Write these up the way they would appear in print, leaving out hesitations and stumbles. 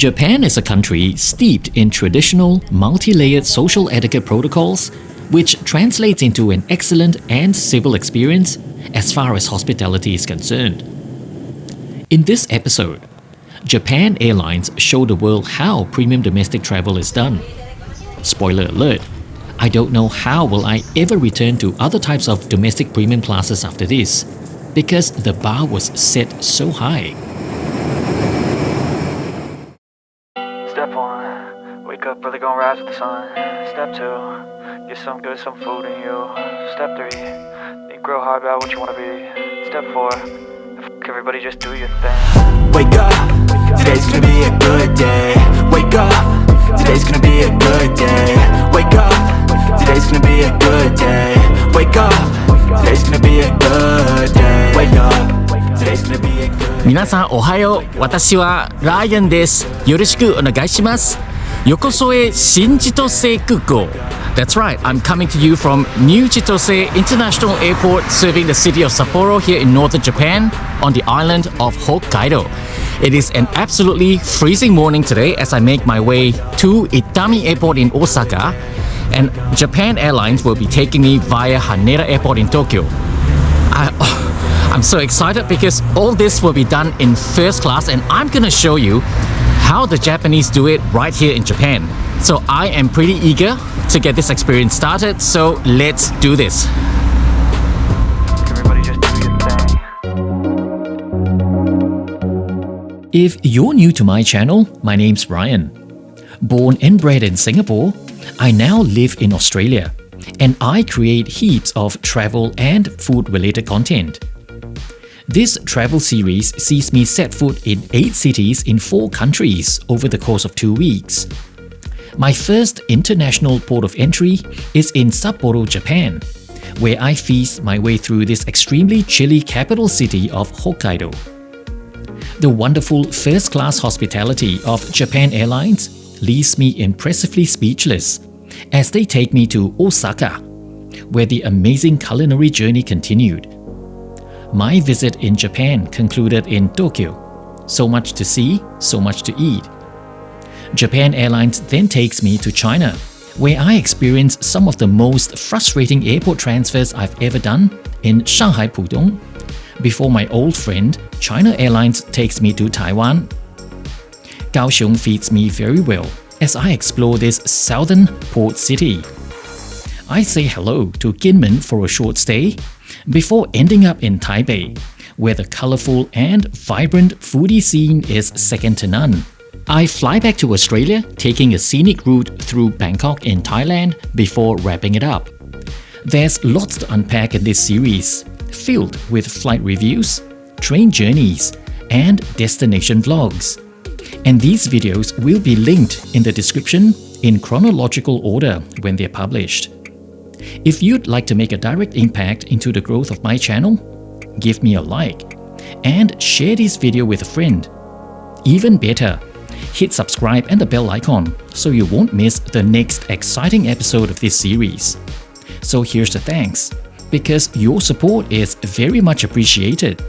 Japan is a country steeped in traditional, multi-layered social etiquette protocols, which translates into an excellent and civil experience as far as hospitality is concerned. In this episode, Japan Airlines show the world how premium domestic travel is done. Spoiler alert, I don't know how will I ever return to other types of domestic premium classes after this, because the bar was set so high. Step 1, wake up early, gonna rise with the sun. Step 2, get some food in you. Step 3, think real hard about what you wanna be. Step 4, everybody just do your thing. Wake up, today's gonna be a good day. Wake up, today's gonna be a good day. Wake up, today's gonna be a good day. Wake up, today's gonna be a good day. Wake up, today's gonna be a good day. 皆さんおはよう。私はライアンです。よろしくお願いします。よこそへ新千歳空港。That's right, I'm coming to you from New Chitose International Airport, serving the city of Sapporo here in northern Japan on the island of Hokkaido. It is an absolutely freezing morning today as I make my way to Itami Airport in Osaka, and Japan Airlines will be taking me via Haneda Airport in Tokyo. I'm so excited because all this will be done in first class, and I'm gonna show you how the Japanese do it right here in Japan. So I am pretty eager to get this experience started, so let's do this. Everybody just do your thing. If you're new to my channel, my name's Brian. Born and bred in Singapore, I now live in Australia, and I create heaps of travel and food-related content. This travel series sees me set foot in 8 cities in 4 countries over the course of 2 weeks. My first international port of entry is in Sapporo, Japan, where I feast my way through this extremely chilly capital city of Hokkaido. The wonderful first-class hospitality of Japan Airlines leaves me impressively speechless as they take me to Osaka, where the amazing culinary journey continued. My visit in Japan concluded in Tokyo. So much to see, so much to eat. Japan Airlines then takes me to China, where I experience some of the most frustrating airport transfers I've ever done in Shanghai Pudong, before my old friend China Airlines takes me to Taiwan. Kaohsiung feeds me very well as I explore this southern port city. I say hello to Kinmen for a short stay, before ending up in Taipei, where the colorful and vibrant foodie scene is second to none. I fly back to Australia, taking a scenic route through Bangkok in Thailand before wrapping it up. There's lots to unpack in this series, filled with flight reviews, train journeys, and destination vlogs. And these videos will be linked in the description in chronological order when they're published. If you'd like to make a direct impact into the growth of my channel, give me a like and share this video with a friend. Even better, hit subscribe and the bell icon so you won't miss the next exciting episode of this series. So here's the thanks, because your support is very much appreciated.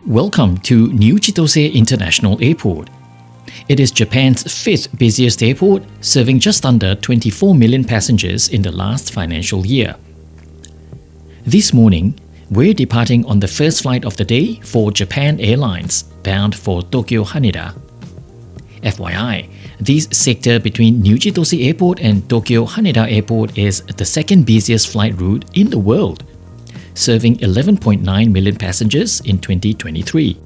Welcome to New Chitose International Airport. It is Japan's 5th busiest airport, serving just under 24 million passengers in the last financial year. This morning, we're departing on the first flight of the day for Japan Airlines, bound for Tokyo Haneda. FYI, this sector between New Chitose Airport and Tokyo Haneda Airport is the second busiest flight route in the world, serving 11.9 million passengers in 2023.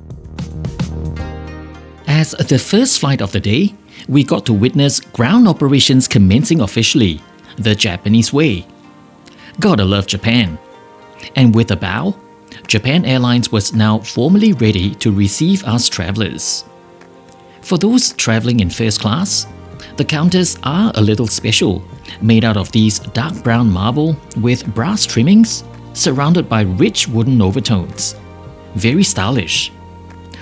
As the first flight of the day, we got to witness ground operations commencing officially, the Japanese way. Gotta love Japan. And with a bow, Japan Airlines was now formally ready to receive us travelers. For those traveling in first class, the counters are a little special, made out of these dark brown marble with brass trimmings, surrounded by rich wooden overtones. Very stylish.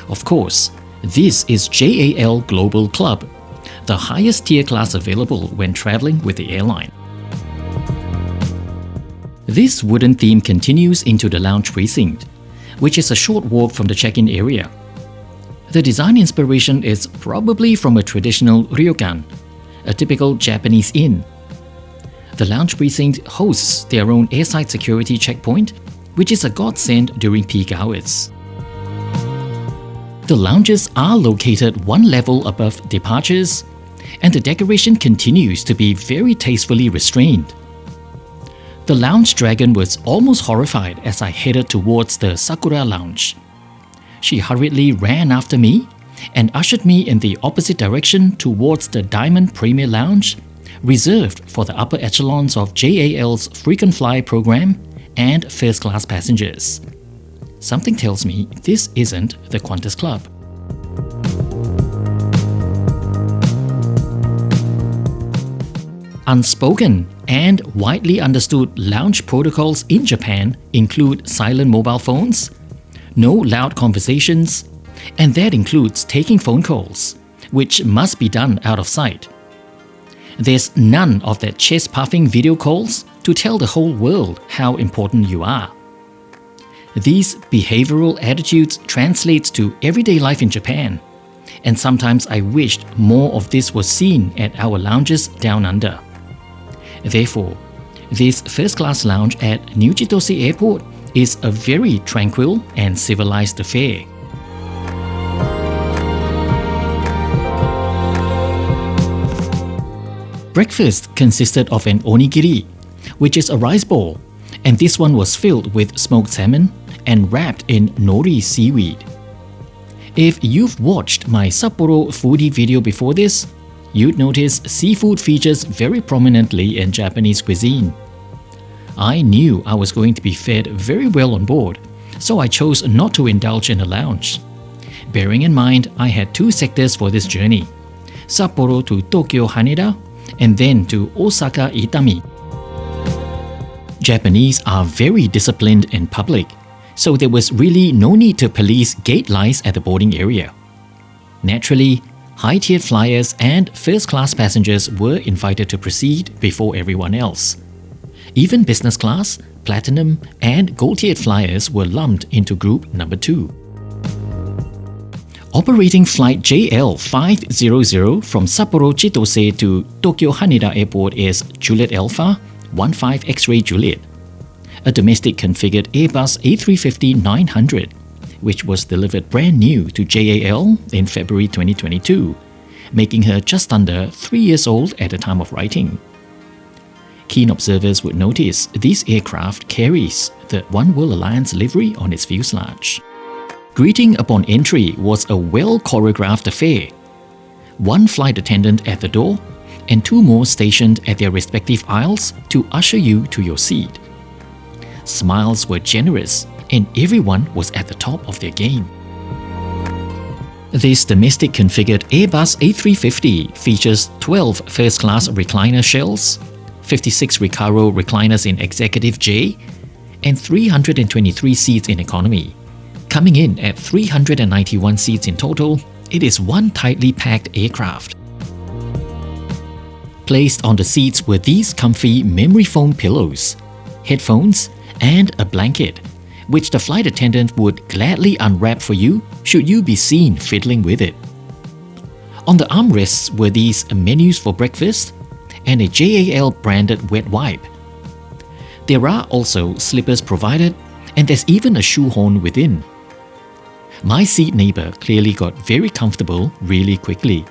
Of course, this is JAL Global Club, the highest tier class available when traveling with the airline. This wooden theme continues into the lounge precinct, which is a short walk from the check-in area. The design inspiration is probably from a traditional ryokan, a typical Japanese inn. The lounge precinct hosts their own airside security checkpoint, which is a godsend during peak hours. The lounges are located one level above departures, and the decoration continues to be very tastefully restrained. The lounge dragon was almost horrified as I headed towards the Sakura lounge. She hurriedly ran after me and ushered me in the opposite direction towards the Diamond Premier Lounge, reserved for the upper echelons of JAL's frequent flyer program and first-class passengers. Something tells me this isn't the Qantas Club. Unspoken and widely understood lounge protocols in Japan include silent mobile phones, no loud conversations, and that includes taking phone calls, which must be done out of sight. There's none of that chest-puffing video calls to tell the whole world how important you are. These behavioral attitudes translate to everyday life in Japan, and sometimes I wished more of this was seen at our lounges down under. Therefore, this first-class lounge at New Chitose Airport is a very tranquil and civilized affair. Breakfast consisted of an onigiri, which is a rice ball, and this one was filled with smoked salmon and wrapped in nori seaweed. If you've watched my Sapporo Foodie video before this, you'd notice seafood features very prominently in Japanese cuisine. I knew I was going to be fed very well on board, so I chose not to indulge in a lounge. Bearing in mind I had two sectors for this journey, Sapporo to Tokyo Haneda and then to Osaka Itami. Japanese are very disciplined in public, so there was really no need to police gate lights at the boarding area. Naturally, high-tiered flyers and first-class passengers were invited to proceed before everyone else. Even business class, platinum, and gold-tiered flyers were lumped into group number 2. Operating flight JL500 from Sapporo Chitose to Tokyo Haneda Airport is Juliet Alpha 15 X-Ray Juliet, a domestic configured Airbus A350-900, which was delivered brand new to JAL in February 2022, making her just under 3 years old at the time of writing. Keen observers would notice this aircraft carries the One World Alliance livery on its fuselage. Greeting upon entry was a well-choreographed affair. One flight attendant at the door and 2 more stationed at their respective aisles to usher you to your seat. Smiles were generous and everyone was at the top of their game. This domestic configured Airbus A350 features 12 first-class recliner shells, 56 Recaro recliners in Executive J, and 323 seats in economy. Coming in at 391 seats in total, it is one tightly packed aircraft. Placed on the seats were these comfy memory foam pillows, headphones, and a blanket, which the flight attendant would gladly unwrap for you should you be seen fiddling with it. On the armrests were these menus for breakfast and a JAL branded wet wipe. There are also slippers provided, and there's even a shoehorn within. My seat neighbor clearly got very comfortable really quickly.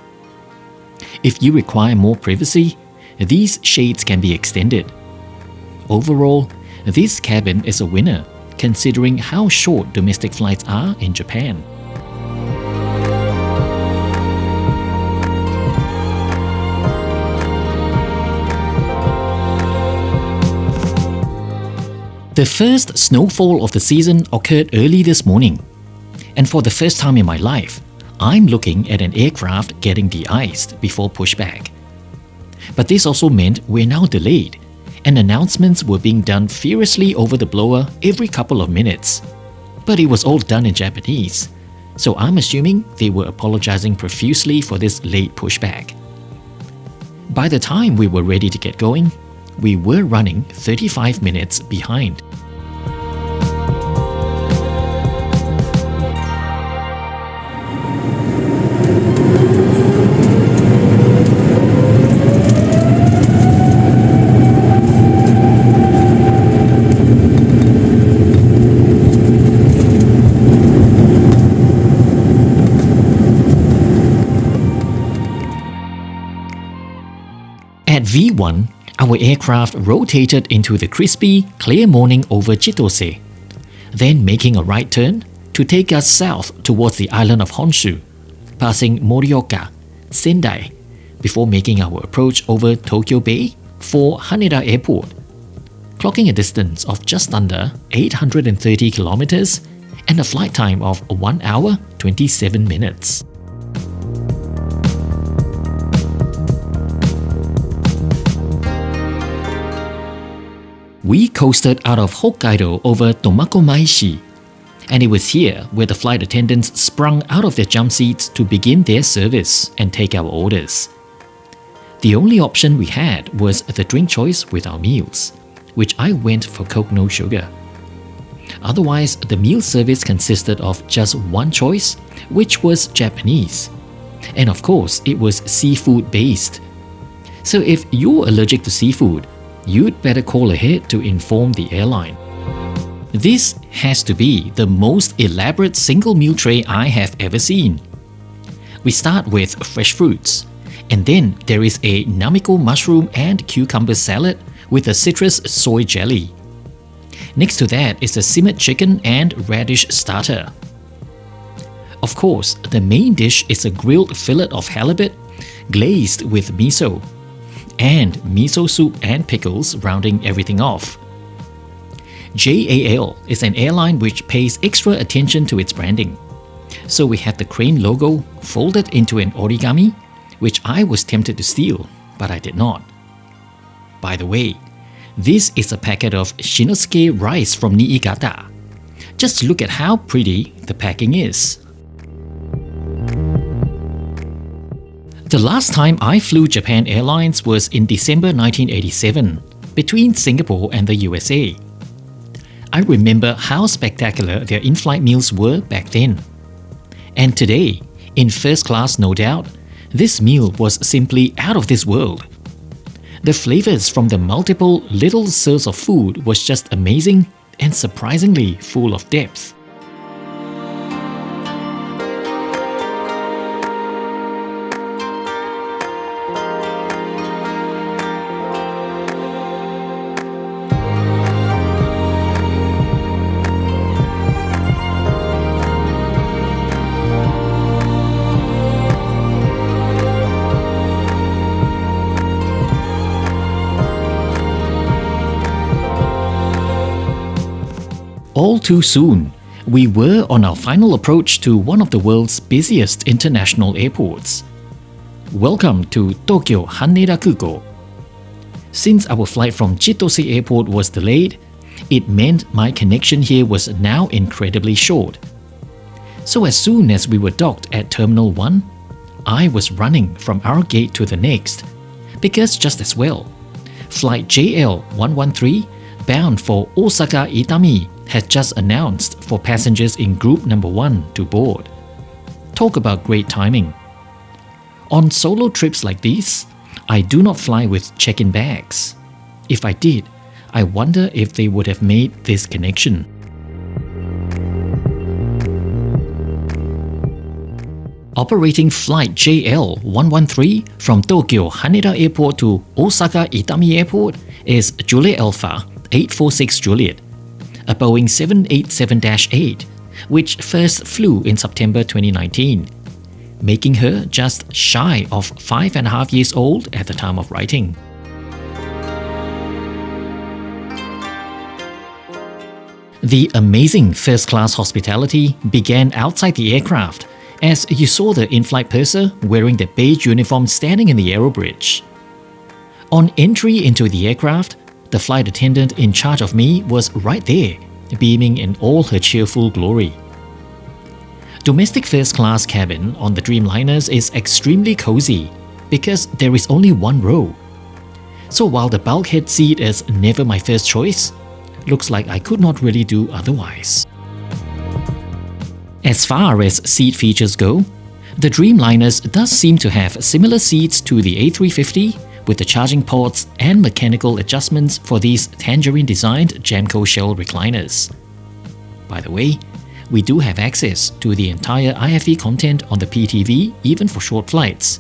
If you require more privacy, these shades can be extended. Overall, this cabin is a winner considering how short domestic flights are in Japan. The first snowfall of the season occurred early this morning, and for the first time in my life, I'm looking at an aircraft getting de-iced before pushback. But this also meant we're now delayed, and announcements were being done furiously over the blower every couple of minutes. But it was all done in Japanese, so I'm assuming they were apologizing profusely for this late pushback. By the time we were ready to get going, we were running 35 minutes behind. At V1, our aircraft rotated into the crispy, clear morning over Chitose, then making a right turn to take us south towards the island of Honshu, passing Morioka, Sendai, before making our approach over Tokyo Bay for Haneda Airport, clocking a distance of just under 830 kilometers and a flight time of 1 hour 27 minutes. We coasted out of Hokkaido over Tomakomaishi, and it was here where the flight attendants sprung out of their jump seats to begin their service and take our orders. The only option we had was the drink choice with our meals, which I went for Coke no sugar. Otherwise, the meal service consisted of just one choice, which was Japanese. And of course, it was seafood based. So if you're allergic to seafood, you'd better call ahead to inform the airline. This has to be the most elaborate single meal tray I have ever seen. We start with fresh fruits, and then there is a namiko mushroom and cucumber salad with a citrus soy jelly. Next to that is a simmered chicken and radish starter. Of course, the main dish is a grilled fillet of halibut glazed with miso, and miso soup and pickles rounding everything off. JAL is an airline which pays extra attention to its branding. So we had the crane logo folded into an origami, which I was tempted to steal, but I did not. By the way, this is a packet of Shinosuke rice from Niigata. Just look at how pretty the packing is. The last time I flew Japan Airlines was in December 1987, between Singapore and the USA. I remember how spectacular their in-flight meals were back then. And today, in first class no doubt, this meal was simply out of this world. The flavors from the multiple little serves of food was just amazing and surprisingly full of depth. All too soon, we were on our final approach to one of the world's busiest international airports. Welcome to Tokyo Haneda Kuko. Since our flight from Chitose Airport was delayed, it meant my connection here was now incredibly short. So as soon as we were docked at Terminal 1, I was running from our gate to the next, because just as well, Flight JL113 bound for Osaka Itami had just announced for passengers in group number 1 to board. Talk about great timing. On solo trips like these, I do not fly with check-in bags. If I did, I wonder if they would have made this connection. Operating Flight JL113 from Tokyo Haneda Airport to Osaka Itami Airport is Juliet Alpha 846 Juliet, a Boeing 787-8, which first flew in September 2019, making her just shy of 5.5 years old at the time of writing. The amazing first-class hospitality began outside the aircraft as you saw the in-flight purser wearing the beige uniform standing in the aerobridge. On entry into the aircraft, the flight attendant in charge of me was right there, beaming in all her cheerful glory. Domestic first-class cabin on the Dreamliners is extremely cozy because there is only one row. So while the bulkhead seat is never my first choice, looks like I could not really do otherwise. As far as seat features go, the Dreamliners does seem to have similar seats to the A350 with the charging ports and mechanical adjustments for these tangerine-designed Jamco shell recliners. By the way, we do have access to the entire IFE content on the PTV even for short flights.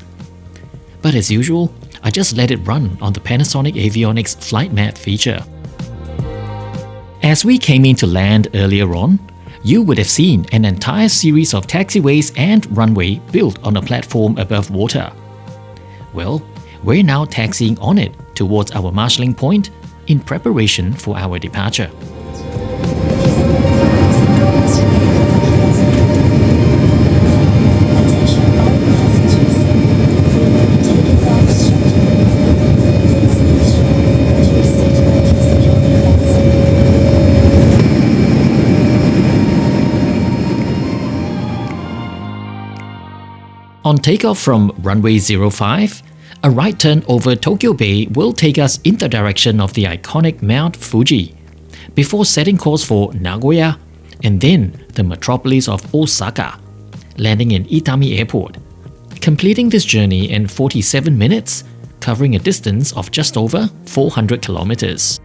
But as usual, I just let it run on the Panasonic Avionics Flight Mat feature. As we came in to land earlier on, you would have seen an entire series of taxiways and runway built on a platform above water. Well, we're now taxiing on it towards our marshalling point in preparation for our departure. On takeoff from runway 05, a right turn over Tokyo Bay will take us in the direction of the iconic Mount Fuji, before setting course for Nagoya and then the metropolis of Osaka, landing in Itami Airport, completing this journey in 47 minutes, covering a distance of just over 400 kilometers.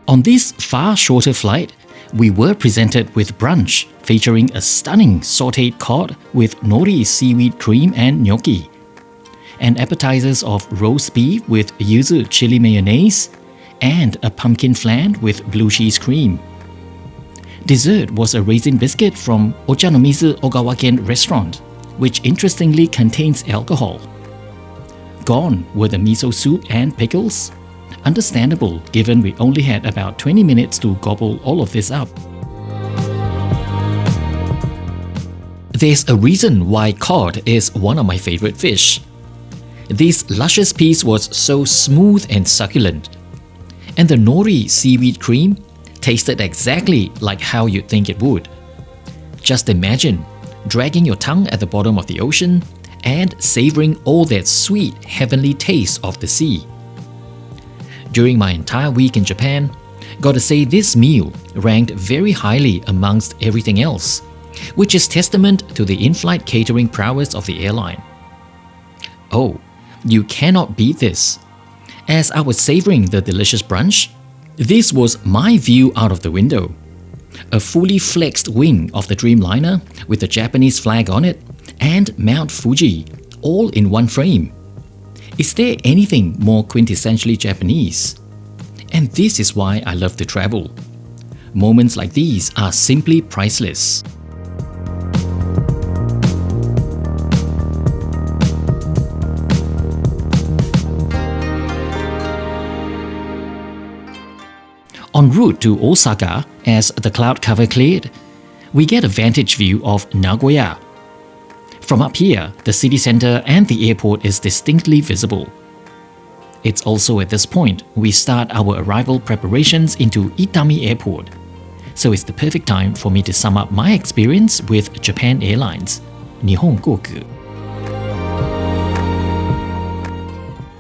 On this far shorter flight, we were presented with brunch featuring a stunning sautéed cod with nori seaweed cream and gnocchi, and appetizers of roast beef with yuzu chili mayonnaise, and a pumpkin flan with blue cheese cream. Dessert was a raisin biscuit from Ochanomizu Ogawaken restaurant, which interestingly contains alcohol. Gone were the miso soup and pickles. Understandable given we only had about 20 minutes to gobble all of this up. There's a reason why cod is one of my favorite fish. This luscious piece was so smooth and succulent, and the nori seaweed cream tasted exactly like how you'd think it would. Just imagine dragging your tongue at the bottom of the ocean and savoring all that sweet, heavenly taste of the sea. During my entire week in Japan, gotta say this meal ranked very highly amongst everything else, which is testament to the in-flight catering prowess of the airline. Oh, you cannot beat this. As I was savoring the delicious brunch, this was my view out of the window. A fully flexed wing of the Dreamliner with the Japanese flag on it and Mount Fuji, all in one frame. Is there anything more quintessentially Japanese? And this is why I love to travel. Moments like these are simply priceless. En route to Osaka, as the cloud cover cleared, we get a vantage view of Nagoya. From up here, the city center and the airport is distinctly visible. It's also at this point we start our arrival preparations into Itami Airport, so it's the perfect time for me to sum up my experience with Japan Airlines, Nihon Koku.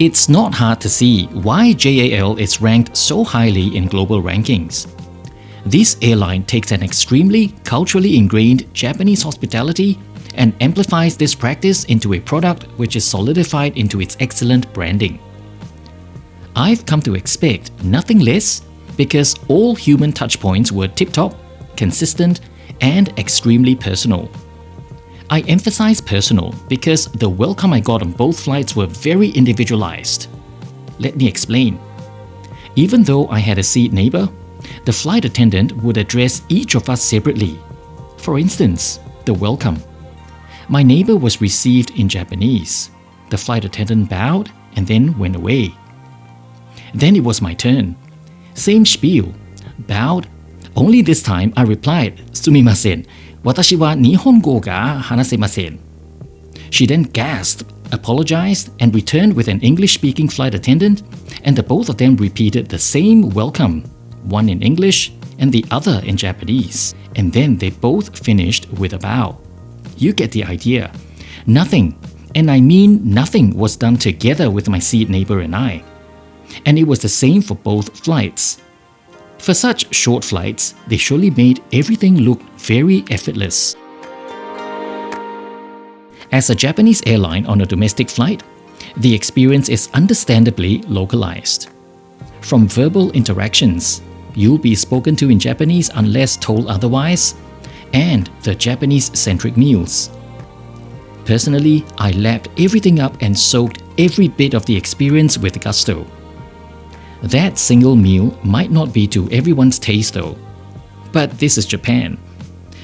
It's not hard to see why JAL is ranked so highly in global rankings. This airline takes an extremely culturally ingrained Japanese hospitality and amplifies this practice into a product which is solidified into its excellent branding. I've come to expect nothing less because all human touchpoints were tip-top, consistent, and extremely personal. I emphasize personal because the welcome I got on both flights were very individualized. Let me explain. Even though I had a seat neighbor, the flight attendant would address each of us separately. For instance, the welcome. My neighbor was received in Japanese. The flight attendant bowed and then went away. Then it was my turn. Same spiel. Bowed. Only this time I replied, "Sumimasen, watashi wa Nihongo ga hanasemasen." She then gasped, apologized, and returned with an English-speaking flight attendant, and the both of them repeated the same welcome, one in English and the other in Japanese, and then they both finished with a bow. You get the idea. Nothing, and I mean nothing, was done together with my seat neighbor and I. And it was the same for both flights. For such short flights, they surely made everything look very effortless. As a Japanese airline on a domestic flight, the experience is understandably localized. From verbal interactions, you'll be spoken to in Japanese unless told otherwise, and the Japanese-centric meals. Personally, I lapped everything up and soaked every bit of the experience with gusto. That single meal might not be to everyone's taste though. But this is Japan.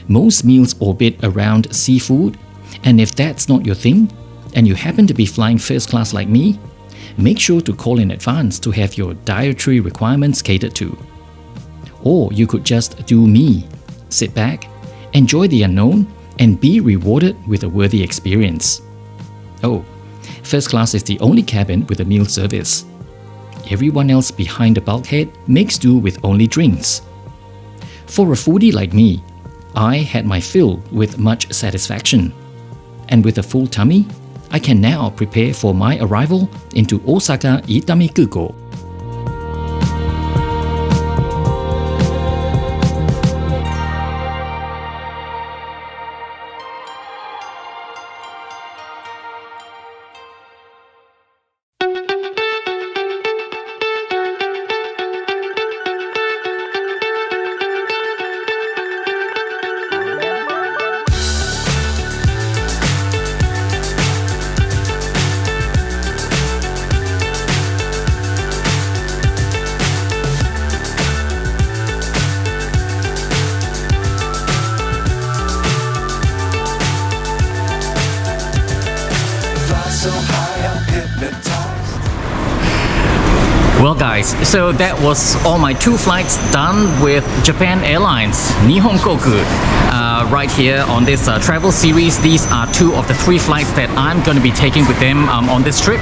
Most meals orbit around seafood, and if that's not your thing, and you happen to be flying first class like me, make sure to call in advance to have your dietary requirements catered to. Or you could just do me, sit back, enjoy the unknown, and be rewarded with a worthy experience. Oh, first class is the only cabin with a meal service. Everyone else behind the bulkhead makes do with only drinks. For a foodie like me, I had my fill with much satisfaction. And with a full tummy, I can now prepare for my arrival into Osaka Itami Kuko. Well guys, so that was all my 2 flights done with Japan Airlines, Nihon Koku. Right here on this travel series, these are 2 of the 3 flights that I'm going to be taking with them on this trip.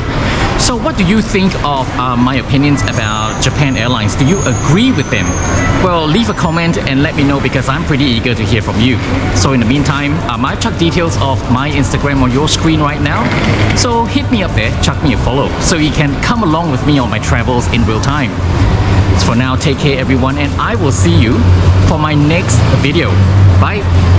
So what do you think of my opinions about Japan Airlines? Do you agree with them? Well, leave a comment and let me know because I'm pretty eager to hear from you. So in the meantime, I've chucked details of my Instagram on your screen right now. So hit me up there, chuck me a follow so you can come along with me on my travels in real time. So for now, take care everyone, and I will see you for my next video. Bye!